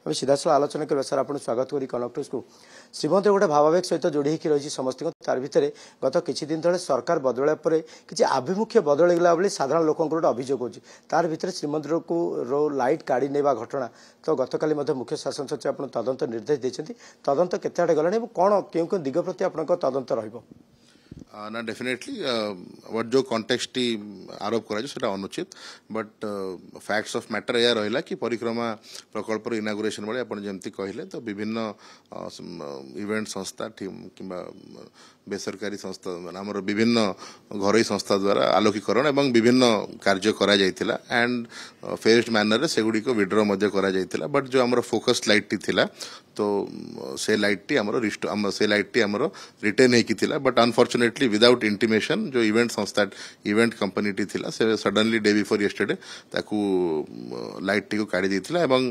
আমি সিধাসল আলোচনা করা স্যার আপনার স্বাগত করি কনক न्यूज को श्रीमंदिर गोटे भावावेग सहित जोड़ी होकर रही समस्त तार भितर गत किछि दिन तले सरकार बदलवा पर किछि आभिमुख्य बदलगला बोली साधारण लोक गोटे अभियोग होची तार भितर श्रीमंदिर को लाइट काढ़ी नेबा घटना तो गतकाली मुख्य शासन सचिव आप तदंत निर्देश देते तदंत केते आड़े गलानी कौन क्यों दिग प्रति आप तदंत रहिबो ना डेफिनेटली व्हाट जो कॉन्टेक्स्ट टी आरोप करा सेटा अनुचित बट फैक्ट्स ऑफ मैटर या रहिला कि परिक्रमा प्रकल्प इनागुरेशन बेले आपण जेमती कहले तो विभिन्न इवेंट संस्था किंबा बेसरकारी संस्था आमर विभिन्न घरोई संस्था द्वारा आलोकीकरण एवं विभिन्न कार्य करा जायतिला एंड फेस्ड मैनर से गुडी को विड्रॉ मध्य करा जायतिला बट जो आमर फोकस लाइट टी थिला तो से लाइट टी आमर से लाइट टी आमर रिटेन हेकी थिला बट अनफॉर्चुनेटली विदाउट इंटीमेशन जो इवेंट संस्था इवेंट कंपनी टी थिला से सडनली डे बिफोर यस्टरडे ताकू लाइट टी को काढ़ी देथिला एवं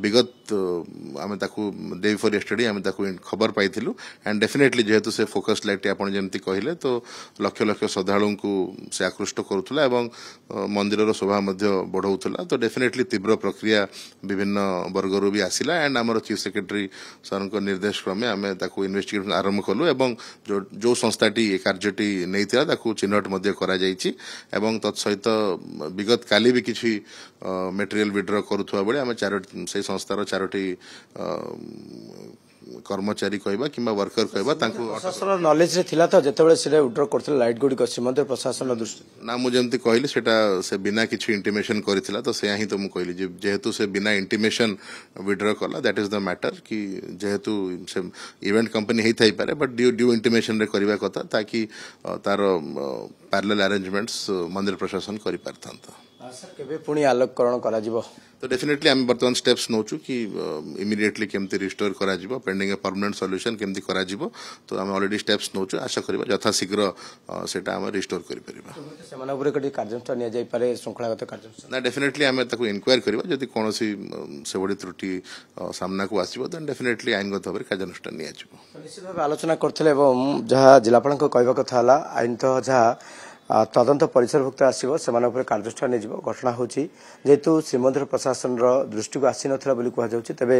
विगत आमे ताकू डे बिफोर यस्टरडे आमे ताकू खबर पाइथिलु एंड डेफिनेटली जेहेतु से फोकस लाइट टी आपण जेमती कहले तो लक्ष लक्ष श्रद्धालु को से आकृष्ट करूथला एवं मंदिर रो शोभा मध्य बढ़ौथला तो डेफिनेटली तीव्र प्रक्रिया विभिन्न वर्गरु भी आसिला एंड हमर चीफ सेक्रेटरी सर को निर्देश क्रमे आमे ताकू इन्वेस्टिगेशन आरंभ कलु एवं जो संस्थाटी कार्यटी नहीं ताकू चिन्हट मध्य करा जायछि एवं तत्सहित विगत काली भी किछि मटेरियल विड्रॉ करूथवा बेले आमे से संस्थार चारोटी कर्मचारी कहबा किंबा वर्कर कहबा तांको प्रशासन नॉलेज रे थिला तो जेतेबेले से विड्रॉ करथिला लाइट गुडी को श्रीमंदिर प्रशासन दृष्टि ना मु जेमती कहली सेटा से बिना किछि इंटीमेशन करथिला तो से ही तो मु कहली जेहेतु से बिना इंटीमेशन विड्रॉ कला दैट इज द मैटर कि जेहेतु से इवेंट कंपनी हेई थाई पारे बट ड्यू इंटीमेशन रे करबा कथा ताकि तार पैरेलल अरेंजमेंट्स मंदिर प्रशासन करि पारथांता सर केबे पुणी आलोककरण करा जिवो तो डेफिनेटली आम बर्तमान स्टेप्स नौचु कि इमिडिएटली केमती रिस्टोर करा जिवो पेंडिंग ए परमानेंट सॉल्यूशन केमती करा जिवो तो आम ऑलरेडी स्टेप्स नौचु आशा करबा यथा शीघ्र सेटा हम रिस्टोर करि परिबा सेमाना ऊपर कटी कार्यक्रम निया जाय पारे श्रृंखलागत कार्यक्रम ना डेफिनेटली आम ताको इंक्वायर करबा जदि कोनोसी सेवडी त्रुटि सामना को आसीबो देन डेफिनेटली आईनगत भाबरे कार्यानुष्ठान निया जिवो निश्चित भाव आलोचना करथिले एवं जहा जिलापाल को कहबा कथा हला आईन तो जहा तदंत परिसरभुक्त आसो से कार्यानुष्ठान घटना होची जेहेतु श्रीमंदिर प्रशासन दृष्टि को आसी नथिला बोली कहा जाउची तबे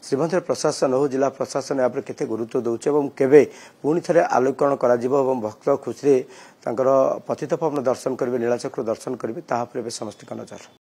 श्रीमंदिर प्रशासन हो जिला प्रशासन या केते गुरुत्व दउचे एवं केबे पुणी थरे आलोकरण करा जिवो एवं भक्त खुशी तांकर पतित पावन दर्शन करिवे नीलाचक्र दर्शन करिवे ताहा पर समस्त नजर।